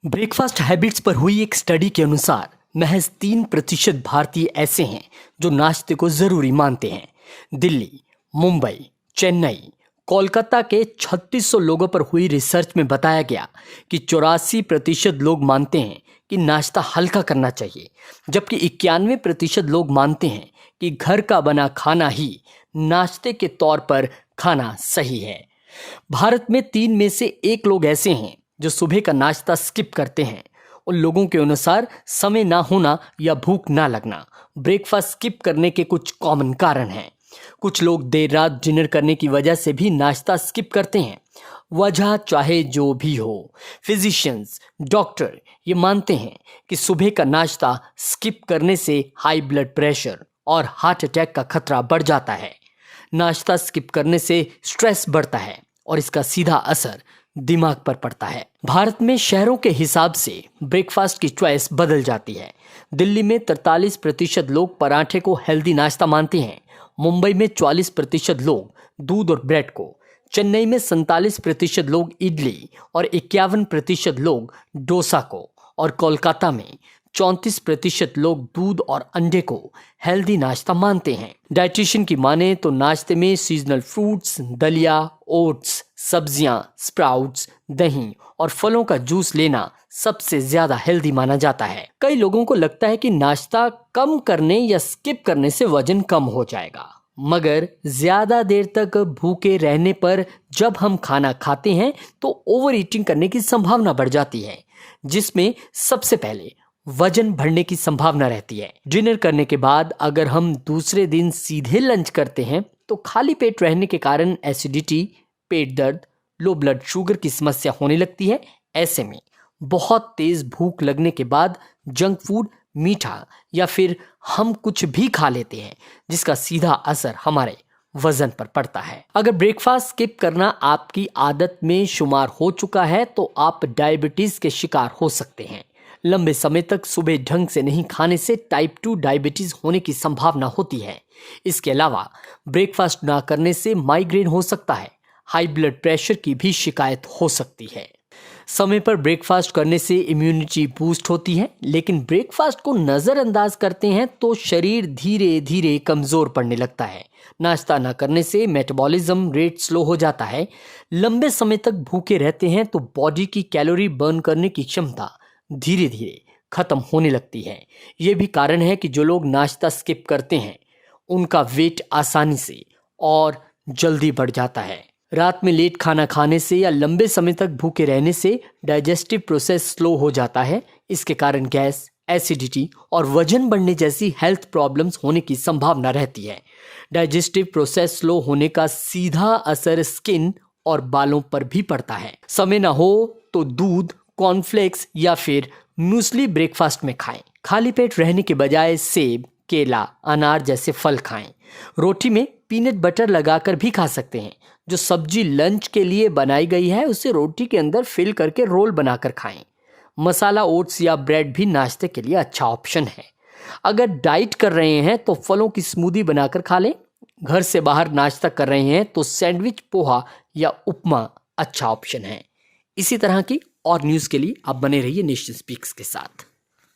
Breakfast habits पर हुई एक स्टडी के अनुसार महज 3% भारतीय ऐसे हैं जो नाश्ते को जरूरी मानते हैं। दिल्ली, मुंबई, चेन्नई, कोलकाता के 3600 लोगों पर हुई रिसर्च में बताया गया कि 84% लोग मानते हैं कि नाश्ता हल्का करना चाहिए, जबकि 91% लोग मानते हैं कि घर का बना खाना ही नाश्ते के तौर पर खाना सही है। भारत में 3 में से 1 लोग ऐसे हैं जो सुबह का नाश्ता स्किप करते हैं। उन लोगों के अनुसार समय ना होना या भूख ना लगना ब्रेकफास्ट स्किप करने के कुछ कॉमन कारण हैं। कुछ लोग देर रात डिनर करने की वजह से भी नाश्ता स्किप करते हैं। वजह चाहे जो भी हो, फिजिशियंस, डॉक्टर ये मानते हैं कि सुबह का नाश्ता स्किप करने से हाई ब्लड प्रेशर और हार्ट अटैक का खतरा बढ़ जाता है। नाश्ता स्किप करने से स्ट्रेस बढ़ता है और इसका सीधा असर दिमाग पर पड़ता है। भारत में शहरों के हिसाब से ब्रेकफास्ट की चॉइस बदल जाती है। दिल्ली में 43% लोग पराठे को हेल्दी नाश्ता मानते हैं। मुंबई में 44% लोग दूध और ब्रेड को, चेन्नई में 47% लोग इडली और 51% लोग डोसा को, और कोलकाता में 34% लोग दूध और अंडे को हेल्दी नाश्ता मानते हैं। डाइटिशियन की माने तो नाश्ते में सीजनल फ्रूट्स, दलिया, ओट्स, सब्जियां, स्प्राउट्स, दही और फलों का जूस लेना सबसे ज्यादा हेल्दी माना जाता है। कई लोगों को लगता है कि नाश्ता कम करने या स्किप करने से वजन कम हो जाएगा, मगर ज्यादा देर तक भूखे रहने पर जब हम खाना खाते हैं तो ओवर ईटिंग करने की संभावना बढ़ जाती है, जिसमें सबसे पहले वजन बढ़ने की संभावना रहती है। डिनर करने के बाद अगर हम दूसरे दिन सीधे लंच करते हैं तो खाली पेट रहने के कारण एसिडिटी, पेट दर्द, लो ब्लड शुगर की समस्या होने लगती है। ऐसे में बहुत तेज भूख लगने के बाद जंक फूड, मीठा या फिर हम कुछ भी खा लेते हैं, जिसका सीधा असर हमारे वजन पर पड़ता है। अगर ब्रेकफास्ट स्किप करना आपकी आदत में शुमार हो चुका है तो आप डायबिटीज के शिकार हो सकते हैं। लंबे समय तक सुबह ढंग से नहीं खाने से टाइप 2 डायबिटीज होने की संभावना होती है। इसके अलावा ब्रेकफास्ट ना करने से माइग्रेन हो सकता है, हाई ब्लड प्रेशर की भी शिकायत हो सकती है। समय पर ब्रेकफास्ट करने से इम्यूनिटी बूस्ट होती है, लेकिन ब्रेकफास्ट को नज़रअंदाज करते हैं तो शरीर धीरे धीरे कमज़ोर पड़ने लगता है। नाश्ता न करने से मेटाबॉलिज्म रेट स्लो हो जाता है। लंबे समय तक भूखे रहते हैं तो बॉडी की कैलोरी बर्न करने की क्षमता धीरे धीरे खत्म होने लगती है। ये भी कारण है कि जो लोग नाश्ता स्किप करते हैं उनका वेट आसानी से और जल्दी बढ़ जाता है। रात में लेट खाना खाने से या लंबे समय तक भूखे रहने से डाइजेस्टिव प्रोसेस स्लो हो जाता है। इसके कारण गैस, एसिडिटी और वजन बढ़ने जैसी हेल्थ प्रॉब्लम्स होने की संभावना रहती है। डाइजेस्टिव प्रोसेस स्लो होने का सीधा असर स्किन और बालों पर भी पड़ता है। समय ना हो तो दूध, कॉर्नफ्लेक्स या फिर मूसली ब्रेकफास्ट में खाएं। खाली पेट रहने के बजाय सेब, केला, अनार जैसे फल खाएं। रोटी में पीनट बटर लगाकर भी खा सकते हैं। जो सब्जी लंच के लिए बनाई गई है उसे रोटी के अंदर फिल करके रोल बनाकर खाएं। मसाला ओट्स या ब्रेड भी नाश्ते के लिए अच्छा ऑप्शन है। अगर डाइट कर रहे हैं तो फलों की स्मूदी बनाकर खा लें। घर से बाहर नाश्ता कर रहे हैं तो सैंडविच, पोहा या उपमा अच्छा ऑप्शन है। इसी तरह की और न्यूज़ के लिए आप बने रहिए नेशन स्पीक्स के साथ।